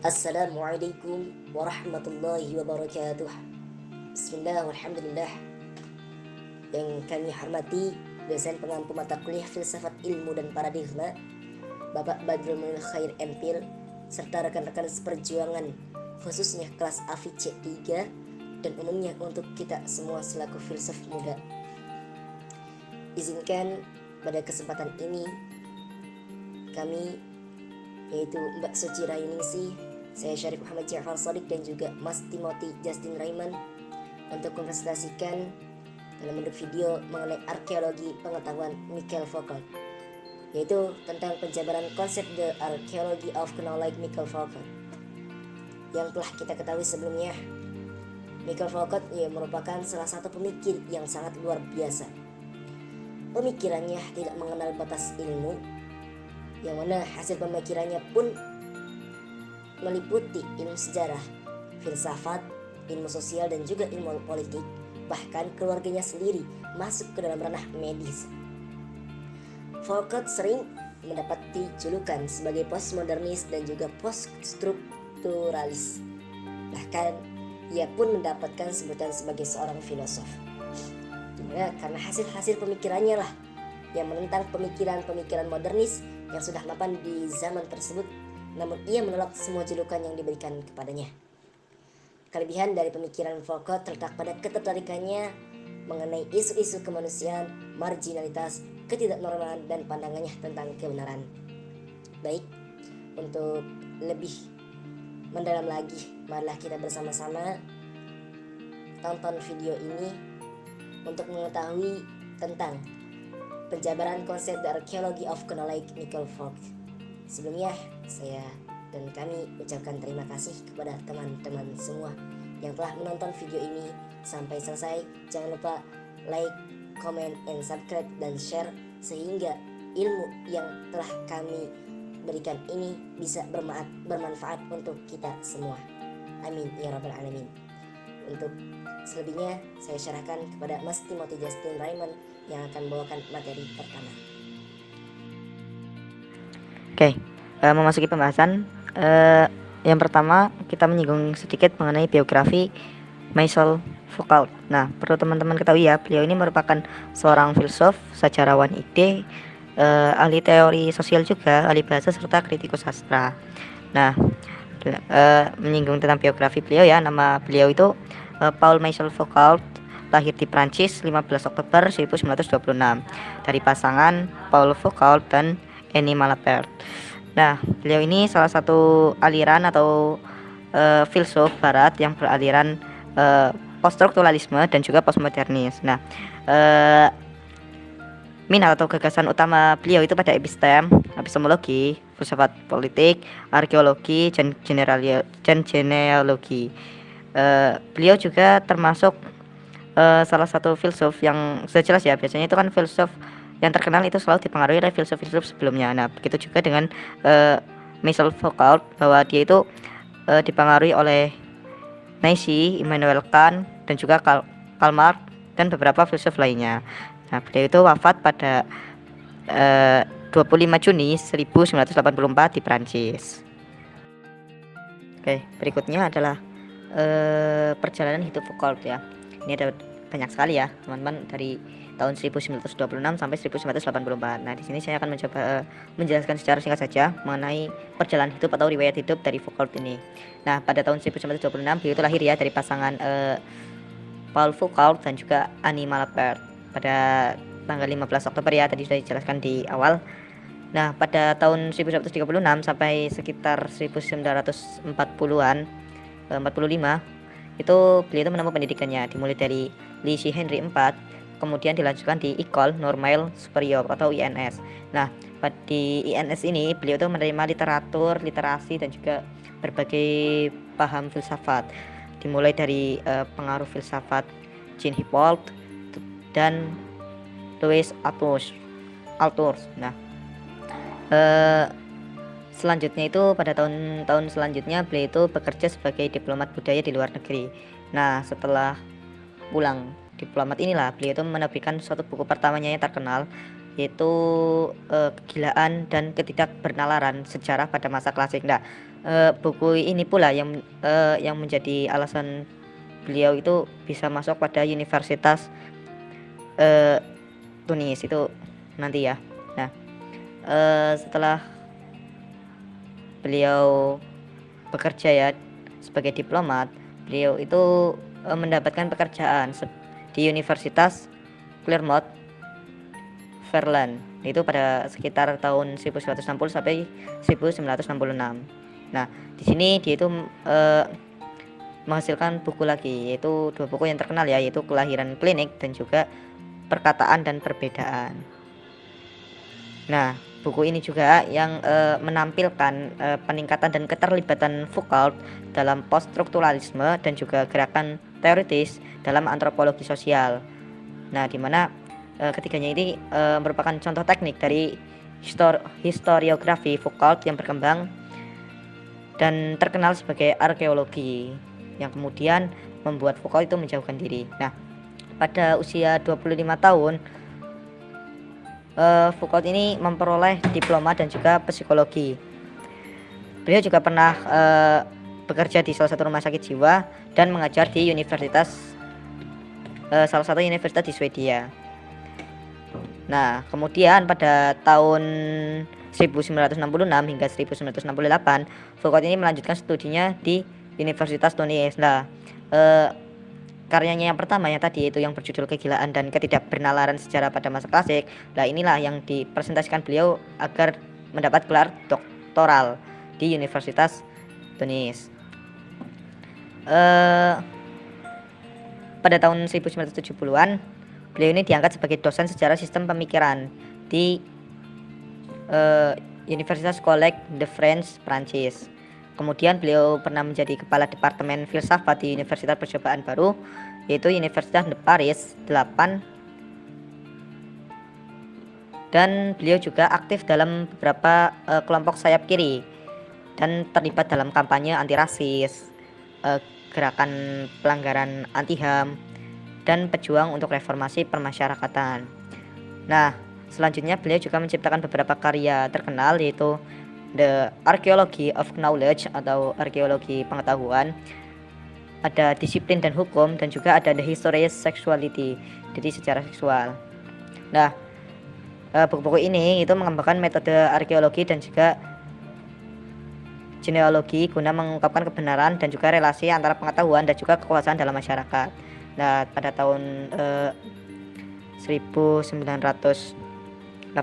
Assalamualaikum warahmatullahi wabarakatuh. Bismillah walhamdulillah. Yang kami hormati dosen pengampu mata kuliah filsafat ilmu dan paradigma Bapak Badrul Munir Khair MPhil serta rekan-rekan seperjuangan khususnya kelas AFI C3 dan umumnya untuk kita semua selaku filsuf muda. Izinkan pada kesempatan ini kami, yaitu Mbak Suci Rayuningsih, saya Syarif Muhammad Ja'far Shadiq dan juga Mas Timothy Justin Raymond untuk mempresentasikan dalam bentuk video mengenai arkeologi pengetahuan Michael Foucault, yaitu tentang penjabaran konsep The Archaeology of Knowledge Michael Foucault. Yang telah kita ketahui sebelumnya, Michael Foucault merupakan salah satu pemikir yang sangat luar biasa. Pemikirannya tidak mengenal batas ilmu, yang mana hasil pemikirannya pun meliputi ilmu sejarah, filsafat, ilmu sosial dan juga ilmu politik. Bahkan keluarganya sendiri masuk ke dalam ranah medis. Foucault sering mendapati julukan sebagai postmodernis dan juga poststrukturalis. Bahkan ia pun mendapatkan sebutan sebagai seorang filosof. Dimana karena hasil-hasil pemikirannya lah yang menentang pemikiran-pemikiran modernis yang sudah mapan di zaman tersebut, namun ia menolak semua julukan yang diberikan kepadanya. Kelebihan dari pemikiran Foucault terletak pada ketertarikannya mengenai isu-isu kemanusiaan, marginalitas, ketidaknormalan, dan pandangannya tentang kebenaran. Baik, untuk lebih mendalam lagi, marilah kita bersama-sama tonton video ini untuk mengetahui tentang penjabaran konsep The Archaeology of Knowledge Michael Foucault. Sebelumnya, saya dan kami ucapkan terima kasih kepada teman-teman semua yang telah menonton video ini sampai selesai. Jangan lupa like, comment, and subscribe dan share sehingga ilmu yang telah kami berikan ini bisa bermanfaat untuk kita semua. Amin ya rabbal alamin. Untuk selebihnya saya serahkan kepada Mas Timothy Justin Raymond yang akan membawakan materi pertama. Oke, memasuki pembahasan. Yang pertama kita menyinggung sedikit mengenai biografi Michael Foucault. Nah, perlu teman-teman ketahui ya, beliau ini merupakan seorang filsuf, sejarawan ide, ahli teori sosial juga, ahli bahasa serta kritikus sastra. Nah, menyinggung tentang biografi beliau ya, nama beliau itu Paul Michel Foucault, lahir di Prancis 15 Oktober 1926 dari pasangan Paul Foucault dan Annie Malapert. Nah, beliau ini salah satu aliran atau filsuf barat yang beraliran poststrukturalisme dan juga postmodernis. Nah, minat atau gagasan utama beliau itu pada epistemologi, filsafat politik, arkeologi, dan genealogi. Beliau juga termasuk salah satu filsuf yang sudah jelas ya, biasanya itu kan filsuf yang terkenal itu selalu dipengaruhi oleh filsuf-filsuf sebelumnya. Nah, begitu juga dengan Michel Foucault, bahwa dia itu dipengaruhi oleh Nietzsche, Immanuel Kant, dan juga Karl Marx dan beberapa filsuf lainnya. Nah, beliau itu wafat pada 25 Juni 1984 di Prancis. Oke, berikutnya adalah perjalanan hidup Foucault ya. Ini ada banyak sekali ya, teman-teman, dari tahun 1926 sampai 1984. Nah, di sini saya akan mencoba menjelaskan secara singkat saja mengenai perjalanan hidup atau riwayat hidup dari Foucault ini. Nah, pada tahun 1926 beliau itu lahir ya dari pasangan Paul Foucault dan juga Annie Malapert pada tanggal 15 Oktober ya, tadi sudah dijelaskan di awal. Nah, pada tahun 1936 sampai sekitar 1940-an 45 itu beliau itu menempuh pendidikannya dimulai dari Lycée Henri IV, kemudian dilanjutkan di École Normale Supérieure atau INS. Nah, di INS ini beliau itu menerima literatur, literasi, dan juga berbagai paham filsafat, dimulai dari pengaruh filsafat Jean Hippolyte dan Louis Althusser. Nah, selanjutnya itu pada tahun selanjutnya beliau itu bekerja sebagai diplomat budaya di luar negeri. Nah, setelah pulang diplomat inilah beliau itu menerbitkan suatu buku pertamanya yang terkenal, yaitu Kegilaan dan Ketidakbernalaran Sejarah pada Masa Klasik. Nah, buku ini pula yang menjadi alasan beliau itu bisa masuk pada Universitas Tunis itu nanti ya. Nah, setelah beliau bekerja ya sebagai diplomat, beliau itu mendapatkan pekerjaan di Universitas Clermont Ferland itu pada sekitar tahun 1960 sampai 1966. Nah, di sini dia itu menghasilkan buku lagi, yaitu 2 buku yang terkenal ya, yaitu Kelahiran Klinik dan juga Perkataan dan Perbedaan. Nah, buku ini juga yang menampilkan peningkatan dan keterlibatan Foucault dalam poststrukturalisme dan juga gerakan teoritis dalam antropologi sosial. Nah, di mana ketiganya ini merupakan contoh teknik dari historiografi Foucault yang berkembang dan terkenal sebagai arkeologi yang kemudian membuat Foucault itu menjauhkan diri. Nah, pada usia 25 tahun Foucault ini memperoleh diploma dan juga psikologi. Beliau juga pernah bekerja di salah satu rumah sakit jiwa dan mengajar di salah satu universitas di Swedia. Nah, kemudian pada tahun 1966 hingga 1968 Foucault ini melanjutkan studinya di Universitas Tunis. Nah, karyanya yang pertama yang tadi itu yang berjudul Kegilaan dan Ketidakbernalaran Sejarah pada Masa Klasik. Nah, inilah yang dipresentasikan beliau agar mendapat gelar doktoral di Universitas Tunis. Pada tahun 1970-an beliau ini diangkat sebagai dosen sejarah sistem pemikiran di Universitas Collège de France, Prancis. Kemudian beliau pernah menjadi kepala departemen filsafat di Universitas Percobaan Baru, yaitu Universitas de Paris 8. Dan beliau juga aktif dalam beberapa kelompok sayap kiri dan terlibat dalam kampanye anti rasis, gerakan pelanggaran anti HAM, dan pejuang untuk reformasi permasyarakatan. Nah, selanjutnya beliau juga menciptakan beberapa karya terkenal, yaitu The Archaeology of Knowledge atau arkeologi pengetahuan, ada Disiplin dan Hukum, dan juga ada The History of Sexuality, jadi sejarah seksual. Nah, buku-buku ini itu mengembangkan metode arkeologi dan juga genealogi guna mengungkapkan kebenaran dan juga relasi antara pengetahuan dan juga kekuasaan dalam masyarakat. Nah, pada tahun 1984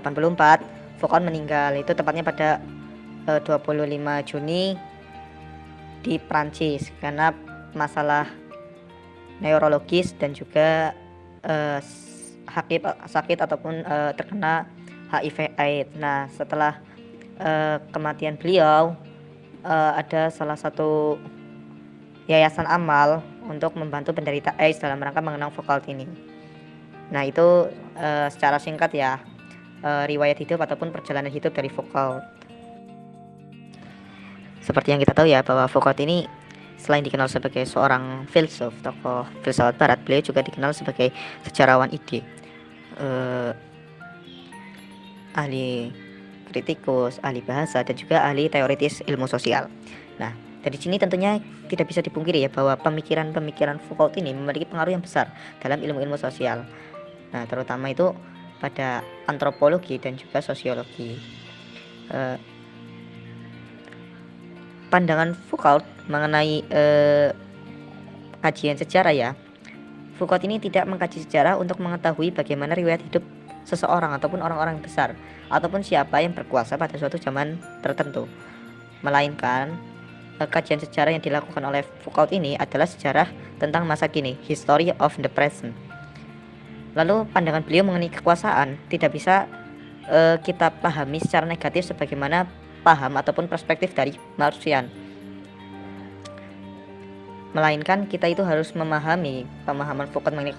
Foucault meninggal, itu tepatnya pada 25 Juni di Prancis karena masalah neurologis dan juga sakit ataupun terkena HIV/AIDS. Nah, setelah kematian beliau ada salah satu yayasan amal untuk membantu penderita AIDS dalam rangka mengenang Foucault ini. Nah, itu secara singkat ya riwayat hidup ataupun perjalanan hidup dari Foucault. Seperti yang kita tahu ya, bahwa Foucault ini selain dikenal sebagai seorang filsuf, tokoh filsafat barat, beliau juga dikenal sebagai sejarawan ide, ahli kritikus, ahli bahasa, dan juga ahli teoritis ilmu sosial. Nah, dari sini tentunya tidak bisa dipungkiri ya bahwa pemikiran-pemikiran Foucault ini memiliki pengaruh yang besar dalam ilmu-ilmu sosial. Nah, terutama itu pada antropologi dan juga sosiologi. Pandangan Foucault mengenai kajian sejarah ya, Foucault ini tidak mengkaji sejarah untuk mengetahui bagaimana riwayat hidup seseorang ataupun orang-orang besar ataupun siapa yang berkuasa pada suatu zaman tertentu, melainkan kajian sejarah yang dilakukan oleh Foucault ini adalah sejarah tentang masa kini, history of the present. Lalu pandangan beliau mengenai kekuasaan tidak bisa kita pahami secara negatif sebagaimana paham ataupun perspektif dari Marxian, melainkan kita itu harus memahami pemahaman Foucault mengenai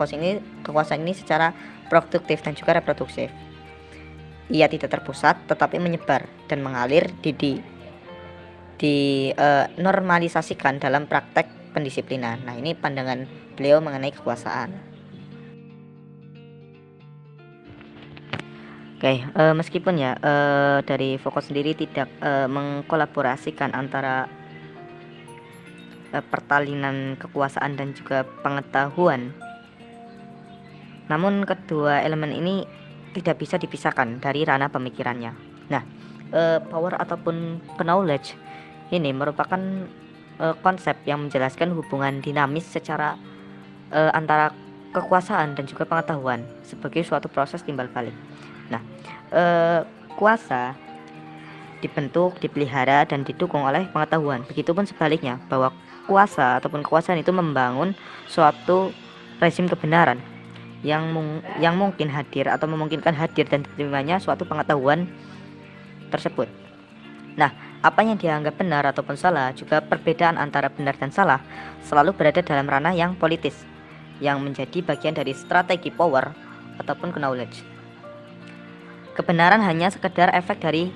kekuasaan ini secara produktif dan juga reproduksif. Ia tidak terpusat tetapi menyebar dan mengalir normalisasikan dalam praktek pendisiplinan. Nah, ini pandangan beliau mengenai kekuasaan. Oke, meskipun ya dari Foucault sendiri tidak mengkolaborasikan antara pertalinan kekuasaan dan juga pengetahuan, namun kedua elemen ini tidak bisa dipisahkan dari ranah pemikirannya. Nah, power ataupun knowledge ini merupakan konsep yang menjelaskan hubungan dinamis secara antara kekuasaan dan juga pengetahuan sebagai suatu proses timbal balik. Nah, kuasa dibentuk, dipelihara, dan didukung oleh pengetahuan. Begitupun sebaliknya, bahwa kuasa ataupun kekuasaan itu membangun suatu rezim kebenaran yang mungkin hadir atau memungkinkan hadir dan diterimanya suatu pengetahuan tersebut. Nah, apa yang dianggap benar ataupun salah, juga perbedaan antara benar dan salah selalu berada dalam ranah yang politis, yang menjadi bagian dari strategi power ataupun knowledge. Kebenaran hanya sekedar efek dari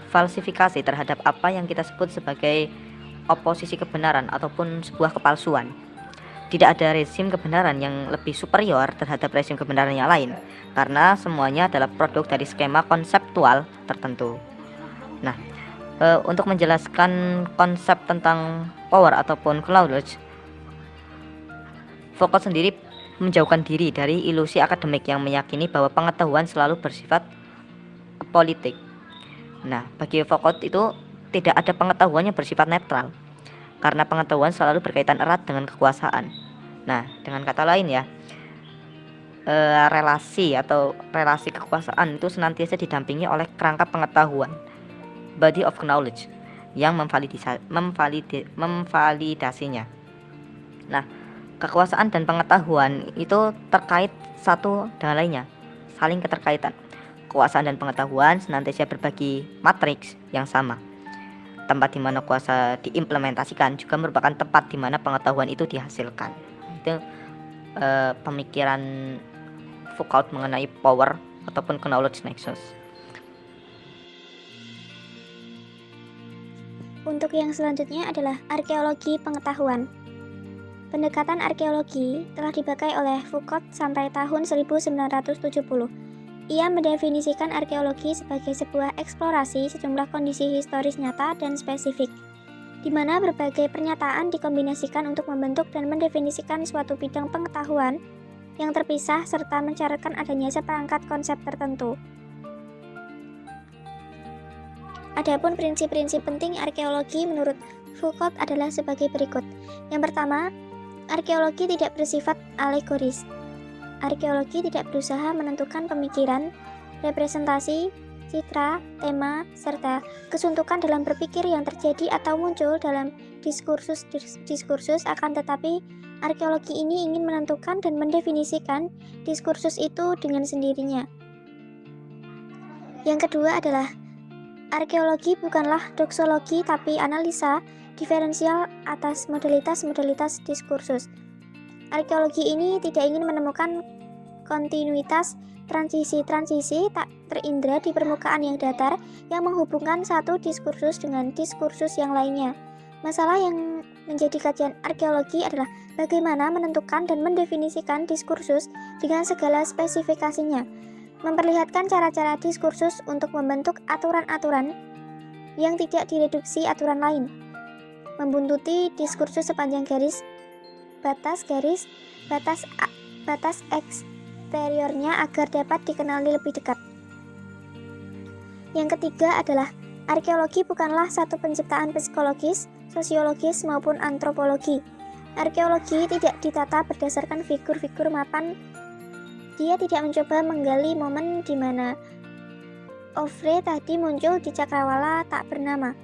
falsifikasi terhadap apa yang kita sebut sebagai oposisi kebenaran ataupun sebuah kepalsuan. Tidak ada rezim kebenaran yang lebih superior terhadap rezim kebenaran yang lain, karena semuanya adalah produk dari skema konseptual tertentu. Nah, untuk menjelaskan konsep tentang power ataupun knowledge, Foucault sendiri menjauhkan diri dari ilusi akademik yang meyakini bahwa pengetahuan selalu bersifat politik. Nah, bagi Foucault itu tidak ada pengetahuan yang bersifat netral, karena pengetahuan selalu berkaitan erat dengan kekuasaan. Nah, dengan kata lain ya, relasi kekuasaan itu senantiasa didampingi oleh kerangka pengetahuan, body of knowledge, yang memvalidasinya. Nah, kekuasaan dan pengetahuan itu terkait satu dengan lainnya, saling keterkaitan. Kekuasaan dan pengetahuan senantiasa berbagi matriks yang sama. Tempat di mana kuasa diimplementasikan juga merupakan tempat di mana pengetahuan itu dihasilkan. Itu pemikiran Foucault mengenai power ataupun knowledge nexus. Untuk yang selanjutnya adalah arkeologi pengetahuan. Pendekatan arkeologi telah dipakai oleh Foucault sampai tahun 1970. Ia mendefinisikan arkeologi sebagai sebuah eksplorasi sejumlah kondisi historis nyata dan spesifik, di mana berbagai pernyataan dikombinasikan untuk membentuk dan mendefinisikan suatu bidang pengetahuan yang terpisah serta mencaratkan adanya seperangkat konsep tertentu. Adapun prinsip-prinsip penting arkeologi menurut Foucault adalah sebagai berikut. Yang pertama, arkeologi tidak bersifat alegoris. Arkeologi tidak berusaha menentukan pemikiran, representasi, citra, tema, serta kesuntukan dalam berpikir yang terjadi atau muncul dalam diskursus, akan tetapi arkeologi ini ingin menentukan dan mendefinisikan diskursus itu dengan sendirinya. Yang kedua adalah arkeologi bukanlah doksologi tapi analisa diferensial atas modalitas-modalitas diskursus. Arkeologi ini tidak ingin menemukan kontinuitas transisi-transisi tak terindra di permukaan yang datar yang menghubungkan satu diskursus dengan diskursus yang lainnya. Masalah yang menjadi kajian arkeologi adalah bagaimana menentukan dan mendefinisikan diskursus dengan segala spesifikasinya, memperlihatkan cara-cara diskursus untuk membentuk aturan-aturan yang tidak direduksi aturan lain, membuntuti diskursus sepanjang batas eksteriornya agar dapat dikenali lebih dekat. Yang ketiga adalah arkeologi bukanlah satu penciptaan psikologis, sosiologis maupun antropologi. Arkeologi tidak ditata berdasarkan figur-figur mapan. Dia tidak mencoba menggali momen di mana Ophre tadi muncul di cakrawala tak bernama.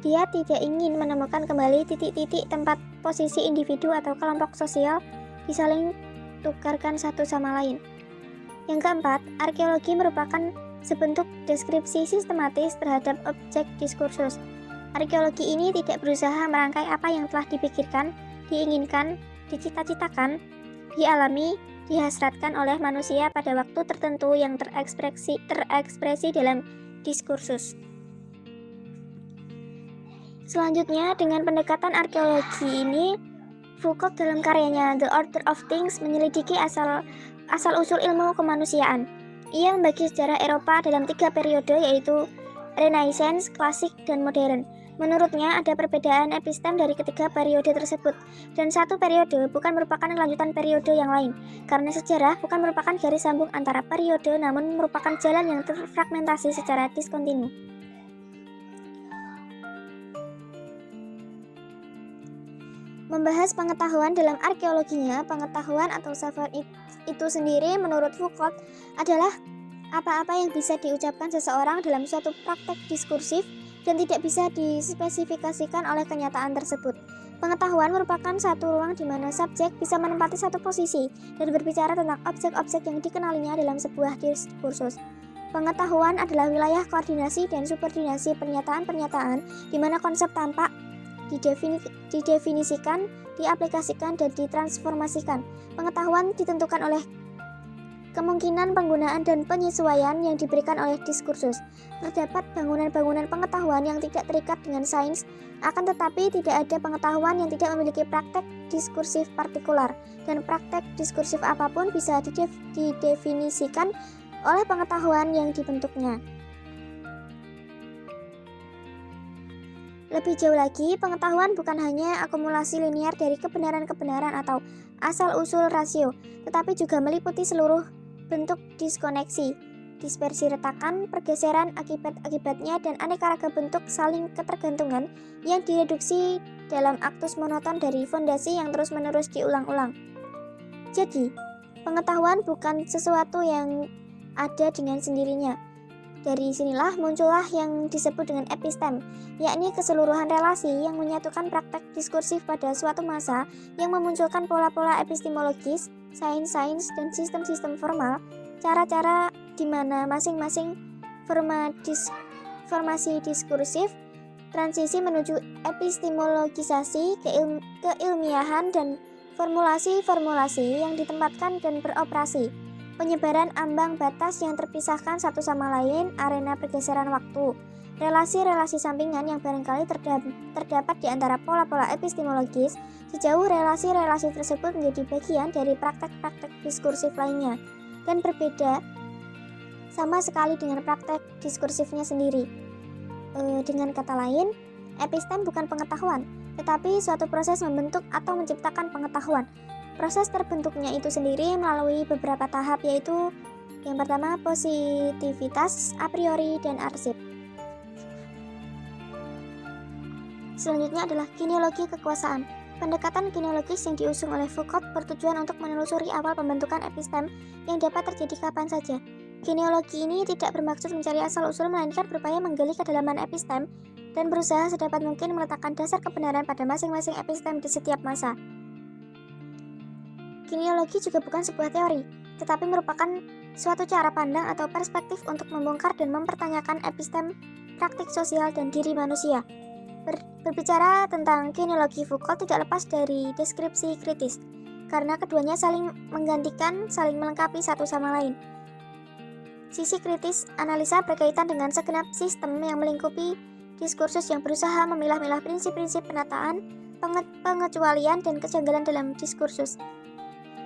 Dia tidak ingin menemukan kembali titik-titik tempat posisi individu atau kelompok sosial disaling tukarkan satu sama lain. Yang keempat, arkeologi merupakan sebentuk deskripsi sistematis terhadap objek diskursus. Arkeologi ini tidak berusaha merangkai apa yang telah dipikirkan, diinginkan, dicita-citakan, dialami, dihasratkan oleh manusia pada waktu tertentu yang terekspresi dalam diskursus. Selanjutnya, dengan pendekatan arkeologi ini, Foucault dalam karyanya The Order of Things menyelidiki asal-usul ilmu kemanusiaan. Ia membagi sejarah Eropa dalam 3 periode, yaitu Renaissance, Klasik, dan Modern. Menurutnya ada perbedaan epistem dari ketiga periode tersebut, dan satu periode bukan merupakan lanjutan periode yang lain, karena sejarah bukan merupakan garis sambung antara periode, namun merupakan jalan yang terfragmentasi secara diskontinu. Membahas pengetahuan dalam arkeologinya, pengetahuan atau savoir itu sendiri menurut Foucault adalah apa-apa yang bisa diucapkan seseorang dalam suatu praktek diskursif dan tidak bisa dispesifikasikan oleh kenyataan tersebut. Pengetahuan merupakan satu ruang di mana subjek bisa menempati satu posisi dan berbicara tentang objek-objek yang dikenalinya dalam sebuah diskursus. Pengetahuan adalah wilayah koordinasi dan subordinasi pernyataan-pernyataan di mana konsep tampak didefinisikan, diaplikasikan, dan ditransformasikan. Pengetahuan ditentukan oleh kemungkinan penggunaan dan penyesuaian yang diberikan oleh diskursus. Terdapat bangunan-bangunan pengetahuan yang tidak terikat dengan sains, akan tetapi tidak ada pengetahuan yang tidak memiliki praktek diskursif partikular, dan praktek diskursif apapun bisa didefinisikan oleh pengetahuan yang dibentuknya. Lebih jauh lagi, pengetahuan bukan hanya akumulasi linear dari kebenaran-kebenaran atau asal-usul rasio, tetapi juga meliputi seluruh bentuk diskoneksi, dispersi retakan, pergeseran akibat-akibatnya, dan aneka ragam bentuk saling ketergantungan yang direduksi dalam aktus monoton dari fondasi yang terus-menerus diulang-ulang. Jadi, pengetahuan bukan sesuatu yang ada dengan sendirinya. Dari sinilah muncullah yang disebut dengan epistem, yakni keseluruhan relasi yang menyatukan praktek diskursif pada suatu masa yang memunculkan pola-pola epistemologis, sains-sains, dan sistem-sistem formal, cara-cara di mana masing-masing formasi diskursif, transisi menuju epistemologisasi, keilmiahan, dan formulasi-formulasi yang ditempatkan dan beroperasi. Penyebaran ambang batas yang terpisahkan satu sama lain, arena pergeseran waktu, relasi-relasi sampingan yang barangkali terdapat di antara pola-pola epistemologis, sejauh relasi-relasi tersebut menjadi bagian dari praktek-praktek diskursif lainnya, dan berbeda sama sekali dengan praktek diskursifnya sendiri. Dengan kata lain, epistem bukan pengetahuan, tetapi suatu proses membentuk atau menciptakan pengetahuan. Proses terbentuknya itu sendiri melalui beberapa tahap, yaitu yang pertama positivitas, a priori, dan arsip. Selanjutnya adalah genealogi kekuasaan. Pendekatan genealogis yang diusung oleh Foucault bertujuan untuk menelusuri awal pembentukan epistem yang dapat terjadi kapan saja. Genealogi ini tidak bermaksud mencari asal-usul, melainkan berupaya menggali kedalaman epistem dan berusaha sedapat mungkin meletakkan dasar kebenaran pada masing-masing epistem di setiap masa. Genealogi juga bukan sebuah teori, tetapi merupakan suatu cara pandang atau perspektif untuk membongkar dan mempertanyakan epistem, praktik sosial, dan diri manusia. Berbicara tentang genealogi Foucault tidak lepas dari deskripsi kritis, karena keduanya saling menggantikan, saling melengkapi satu sama lain. Sisi kritis analisa berkaitan dengan segenap sistem yang melingkupi diskursus yang berusaha memilah-milah prinsip-prinsip penataan, pengecualian, dan kejanggalan dalam diskursus.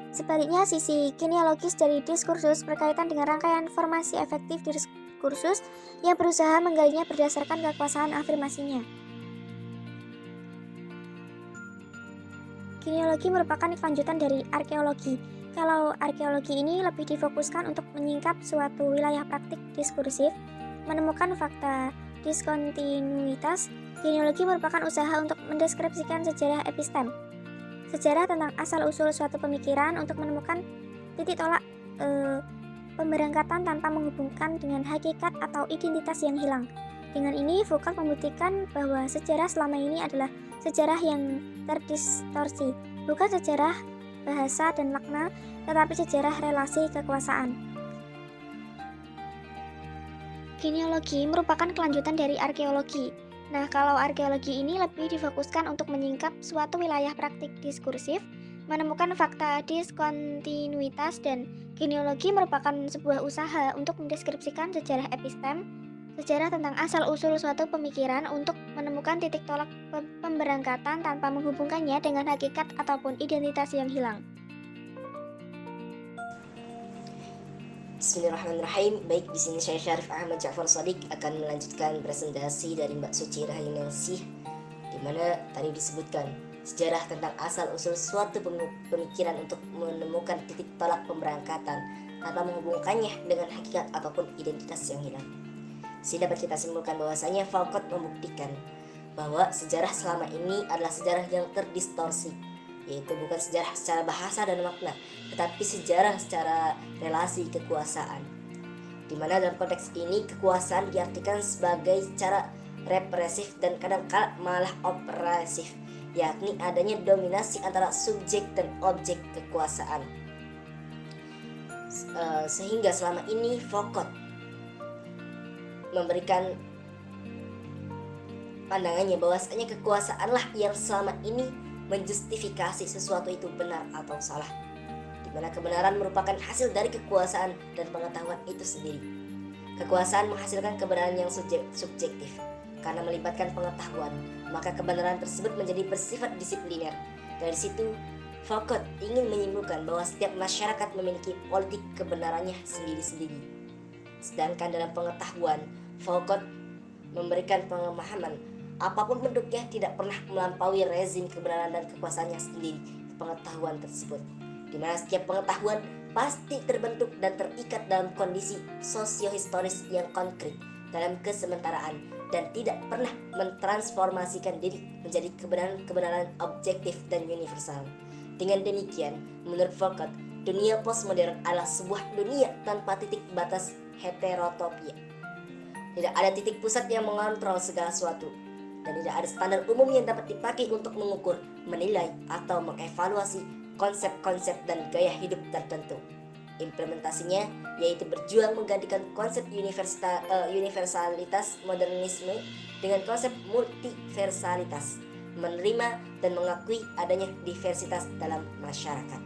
Sebaliknya, sisi genealogis dari diskursus berkaitan dengan rangkaian formasi efektif diskursus yang berusaha menggalinya berdasarkan kekuasaan afirmasinya. Genealogi merupakan kelanjutan dari arkeologi. Kalau arkeologi ini lebih difokuskan untuk menyingkap suatu wilayah praktik diskursif, menemukan fakta diskontinuitas, genealogi merupakan usaha untuk mendeskripsikan sejarah epistem. Sejarah tentang asal-usul suatu pemikiran untuk menemukan titik tolak pemberangkatan tanpa menghubungkan dengan hakikat atau identitas yang hilang. Dengan ini, Foucault membuktikan bahwa sejarah selama ini adalah sejarah yang terdistorsi, bukan sejarah bahasa dan makna, tetapi sejarah relasi kekuasaan. Genealogi merupakan kelanjutan dari arkeologi. Nah, kalau arkeologi ini lebih difokuskan untuk menyingkap suatu wilayah praktik diskursif, menemukan fakta diskontinuitas, dan genealogi merupakan sebuah usaha untuk mendeskripsikan sejarah epistem, sejarah tentang asal-usul suatu pemikiran untuk menemukan titik tolak pemberangkatan tanpa menghubungkannya dengan hakikat ataupun identitas yang hilang. Bismillahirrahmanirrahim. Baik, di sini saya Syarif Ahmad Ja'far Shadiq akan melanjutkan presentasi dari Mbak Suci Rahayu-Ningsih, di mana tadi disebutkan sejarah tentang asal-usul suatu pemikiran untuk menemukan titik tolak pemberangkatan tanpa menghubungkannya dengan hakikat ataupun identitas yang hilang. Sehingga dapat kita simpulkan bahwasanya Foucault membuktikan bahwa sejarah selama ini adalah sejarah yang terdistorsi, yaitu bukan sejarah secara bahasa dan makna, tetapi sejarah secara relasi kekuasaan, di mana dalam konteks ini kekuasaan diartikan sebagai cara represif dan kadang-kala malah opresif, yakni adanya dominasi antara subjek dan objek kekuasaan. Sehingga selama ini Foucault memberikan pandangannya bahwasanya kekuasaanlah yang selama ini menjustifikasi sesuatu itu benar atau salah, di mana kebenaran merupakan hasil dari kekuasaan dan pengetahuan itu sendiri. Kekuasaan menghasilkan kebenaran yang subjektif. Karena melibatkan pengetahuan, maka kebenaran tersebut menjadi bersifat disipliner. Dari situ, Foucault ingin menyimpulkan bahwa setiap masyarakat memiliki politik kebenarannya sendiri-sendiri. Sedangkan dalam pengetahuan, Foucault memberikan pemahaman apapun bentuknya tidak pernah melampaui rezim kebenaran dan kekuasaannya sendiri pengetahuan tersebut, di mana setiap pengetahuan pasti terbentuk dan terikat dalam kondisi sosiohistoris yang konkret dalam kesementaraan dan tidak pernah mentransformasikan diri menjadi kebenaran objektif dan universal. Dengan demikian, menurut Foucault, dunia postmodern adalah sebuah dunia tanpa titik batas heterotopia. Tidak ada titik pusat yang mengontrol segala sesuatu, dan tidak ada standar umum yang dapat dipakai untuk mengukur, menilai, atau mengevaluasi konsep-konsep dan gaya hidup tertentu. Implementasinya yaitu berjuang menggantikan konsep universalitas modernisme dengan konsep multiversalitas, menerima dan mengakui adanya diversitas dalam masyarakat.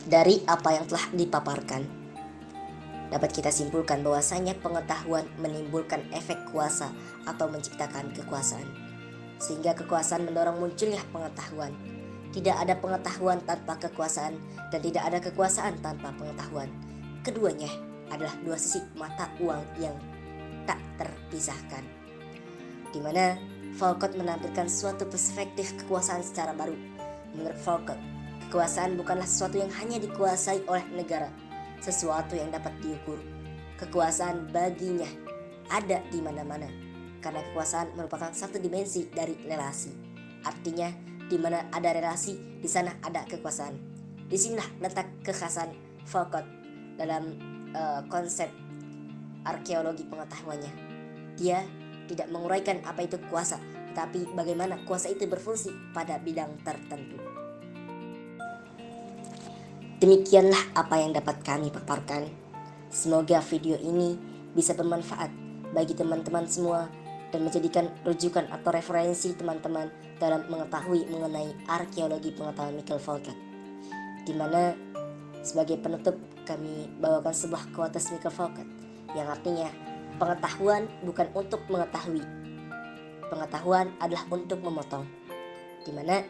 Dari apa yang telah dipaparkan, dapat kita simpulkan bahwasanya pengetahuan menimbulkan efek kuasa atau menciptakan kekuasaan, sehingga kekuasaan mendorong munculnya pengetahuan. Tidak ada pengetahuan tanpa kekuasaan dan tidak ada kekuasaan tanpa pengetahuan. Keduanya adalah dua sisi mata uang yang tak terpisahkan, di mana Foucault menampilkan suatu perspektif kekuasaan secara baru. Menurut Foucault, kekuasaan bukanlah sesuatu yang hanya dikuasai oleh negara, sesuatu yang dapat diukur. Kekuasaan baginya ada di mana-mana, karena kekuasaan merupakan satu dimensi dari relasi. Artinya, di mana ada relasi, di sana ada kekuasaan. Disinilah letak kekhasan Foucault dalam konsep arkeologi pengetahuannya. Dia tidak menguraikan apa itu kuasa, tetapi bagaimana kuasa itu berfungsi pada bidang tertentu. Demikianlah apa yang dapat kami paparkan. Semoga video ini bisa bermanfaat bagi teman-teman semua dan menjadikan rujukan atau referensi teman-teman dalam mengetahui mengenai arkeologi pengetahuan Michael Foucault, di mana sebagai penutup kami bawakan sebuah quotes Michael Foucault yang artinya pengetahuan bukan untuk mengetahui, pengetahuan adalah untuk memotong, di mana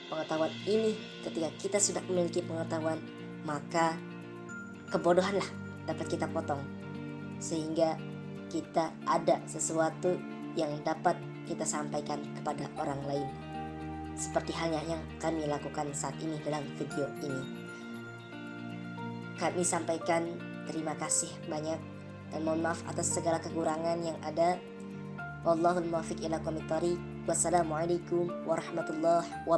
pengetahuan ini ketika kita sudah memiliki pengetahuan, maka kebodohanlah dapat kita potong sehingga kita ada sesuatu yang dapat kita sampaikan kepada orang lain, seperti halnya yang kami lakukan saat ini dalam video ini. Kami sampaikan terima kasih banyak dan mohon maaf atas segala kekurangan yang ada. Wallahul muwaffiq ila aqwamit thoriq. Wassalamualaikum warahmatullahi wabarakatuh.